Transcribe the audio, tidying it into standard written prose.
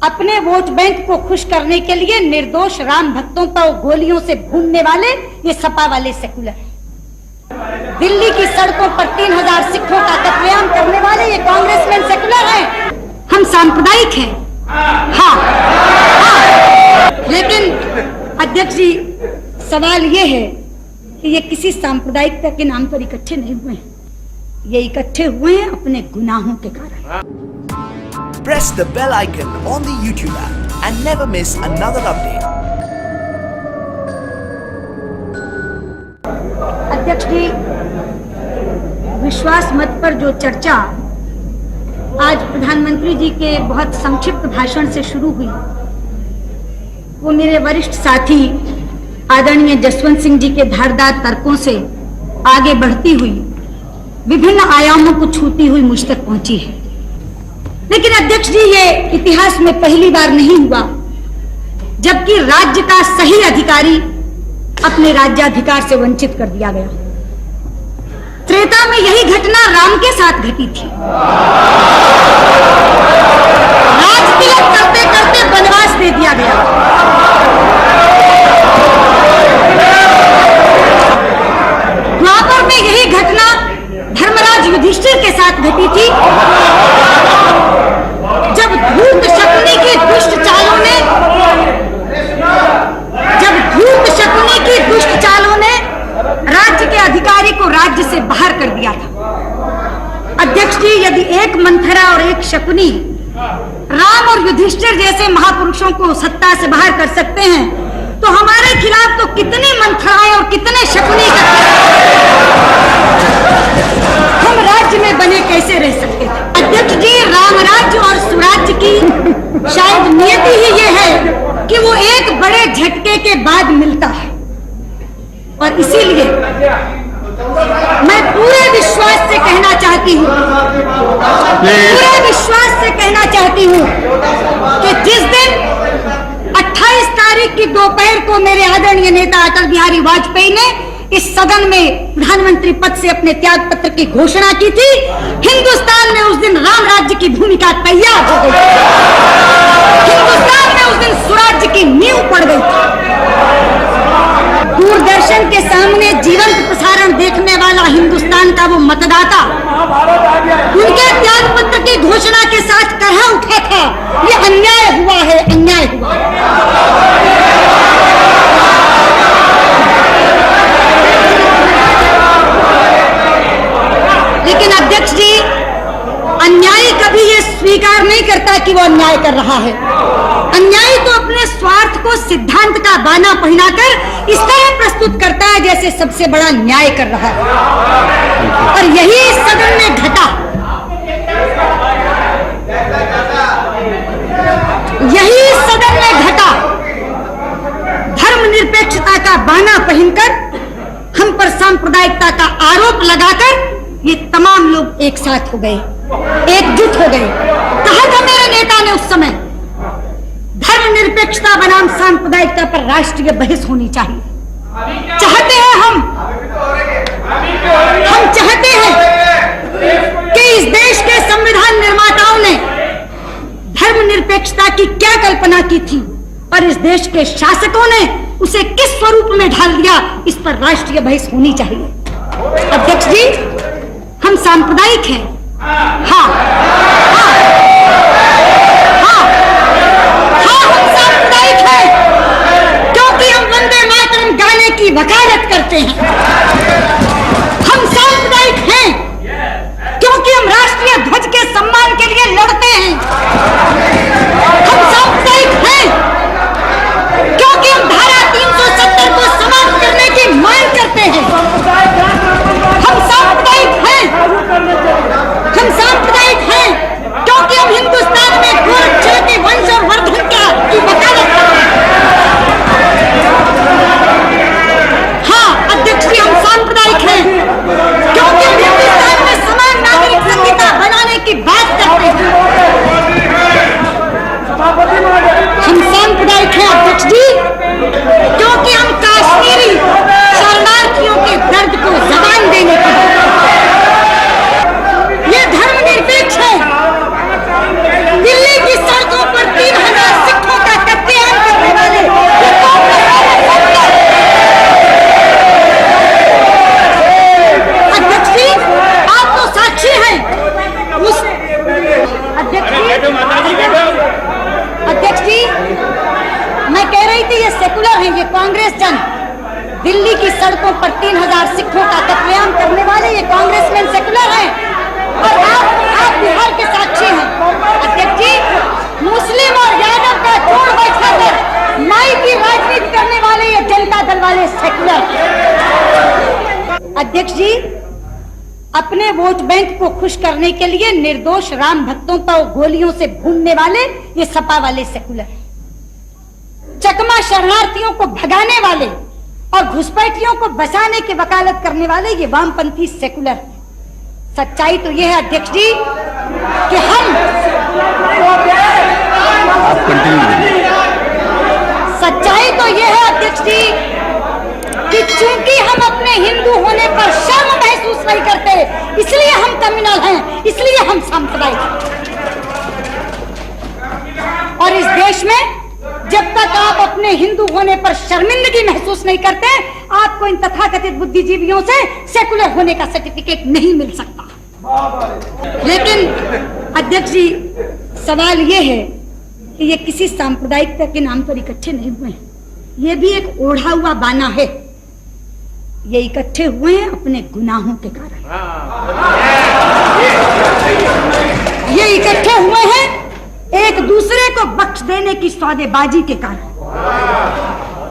अपने vote bank को खुश करने के लिए निर्दोष राम भक्तों पर गोलियों से भूनने वाले ये सपा वाले सेकुलर। दिल्ली की सड़कों पर 3000 सिखों का कत्लेआम करने वाले ये कांग्रेसमैन सेकुलर हैं। हम सांप्रदायिक हैं, हाँ, लेकिन अध्यक्ष जी सवाल ये है कि ये किसी सांप्रदायिकता के नाम पर इकट्ठे नहीं हुए हैं, ये इकट्ठे हुए हैं अपने गुनाहों के कारण। Press the bell icon on the YouTube app and never miss another update. अध्यक्ष जी, विश्वास मत पर जो चर्चा आज प्रधानमंत्री जी के बहुत संक्षिप्त भाषण से शुरू हुई, वो मेरे वरिष्ठ साथी आदरणीय जसवंत सिंह जी के धारदार तर्कों से आगे बढ़ती हुई विभिन्न आयामों को छूती हुई मुझ तक पहुंची है। लेकिन अध्यक्ष जी, ये इतिहास में पहली बार नहीं हुआ जबकि राज्य का सही अधिकारी अपने राज्याधिकार से वंचित कर दिया गया। त्रेता में यही घटना राम के साथ घटी थी। राज तिलक करते करते वनवास दे दिया गया। द्वापर में यही घटना धर्मराज युधिष्ठिर के साथ घटी थी, जब धूर्त शकुनी की दुष्ट चालों ने राज्य के अधिकारी को राज्य से बाहर कर दिया था। अध्यक्ष जी, यदि एक मंथरा और एक शकुनी राम और युधिष्ठिर जैसे महापुरुषों को सत्ता से बाहर कर सकते हैं, तो हमारे खिलाफ तो कितनी मंथराएं और कितने शकुनी हम राज्य में बने कैसे रह सकते थे। अध्यक्ष जी, राम राज्य और सुराज्य की शायद नियति ही ये है कि वो एक बड़े झटके के बाद मिलता है, और इसीलिए मैं पूरे विश्वास से कहना चाहती हूँ कि जिस दिन 28 तारीख की दोपहर को मेरे आदरणीय नेता अटल बिहारी वाजपेयी ने इस सदन में प्रधानमंत्री पद से अपने त्याग पत्र की घोषणा की थी, हिंदुस्तान में उस दिन राम राज्य की भूमिका तैयार हो गई। हिंदुस्तान में उस दिन स्वराज्य की नींव पड़ गई थी। दूरदर्शन के सामने जीवंत प्रसारण देखने वाला हिंदुस्तान का वो मतदाता उनके त्याग पत्र की घोषणा के साथ कह उठा था, ये अन्याय हुआ है, अन्याय हुआ है। लेकिन अध्यक्ष जी, अन्यायी कभी ये स्वीकार नहीं करता कि वो अन्याय कर रहा है। अन्यायी तो अपने स्वार्थ को सिद्धांत का बाना पहनाकर इस तरह प्रस्तुत करता है जैसे सबसे बड़ा न्याय कर रहा है, और यही इस सदन में घटा। यही इस सदन में घटा। धर्मनिरपेक्षता का बाना पहनकर हम पर सांप्रदायिकता का आरोप लगाकर ये तमाम लोग एक साथ हो गए, एकजुट हो गए। कहा था मेरे नेता ने उस समय, धर्मनिरपेक्षता बनाम सांप्रदायिकता पर राष्ट्रीय बहस होनी चाहिए। चाहते हैं हम चाहते हैं कि इस देश के संविधान निर्माताओं ने धर्मनिरपेक्षता की क्या कल्पना की थी और इस देश के शासकों ने उसे किस स्वरूप में ढाल दिया, इस पर राष्ट्रीय बहस होनी चाहिए। अध्यक्ष जी, हम सांप्रदायिक हैं, हाँ, हम सांप्रदायिक हैं क्योंकि हम वंदे मातरम गाने की वकालत करते हैं। हम सांप्रदायिक हैं क्योंकि हम राष्ट्रीय ध्वज के सम्मान के लिए लड़ते हैं। हम सांप्रदायिक हैं क्योंकि हम धारा 370 को समाप्त करने की मांग करते हैं। हम सांप्रदायिक हैं क्योंकि हम हिंदुस्तान वोट बैंक को खुश करने के लिए निर्दोष राम भक्तों पर गोलियों से भूनने वाले ये सपा वाले सेकुलर, चकमा शरणार्थियों को भगाने वाले और घुसपैठियों को बचाने की वकालत करने वाले ये वामपंथी सेकुलर। सच्चाई तो यह है अध्यक्ष जी कि सच्चाई तो यह है अध्यक्ष जी कि चूंकि हम अपने हिंदू होने पर शर्म महसूस नहीं करते, इसलिए हम कम्युनल हैं, इसलिए हम सांप्रदायिक हैं। और इस देश में जब तक आप अपने हिंदू होने पर शर्मिंदगी महसूस नहीं करते, आपको इन तथाकथित बुद्धिजीवियों से सेकुलर होने का सर्टिफिकेट नहीं मिल सकता। लेकिन अध्यक्ष जी, सवाल यह है कि ये किसी सांप्रदायिकता के नाम पर इकट्ठे नहीं हुए हैं, ये भी एक ओढ़ा हुआ बाना है। ये इकट्ठे हुए हैं अपने गुनाहों के कारण, ये इकट्ठे हुए हैं एक दूसरे को बख्श देने की सौदेबाजी के कारण।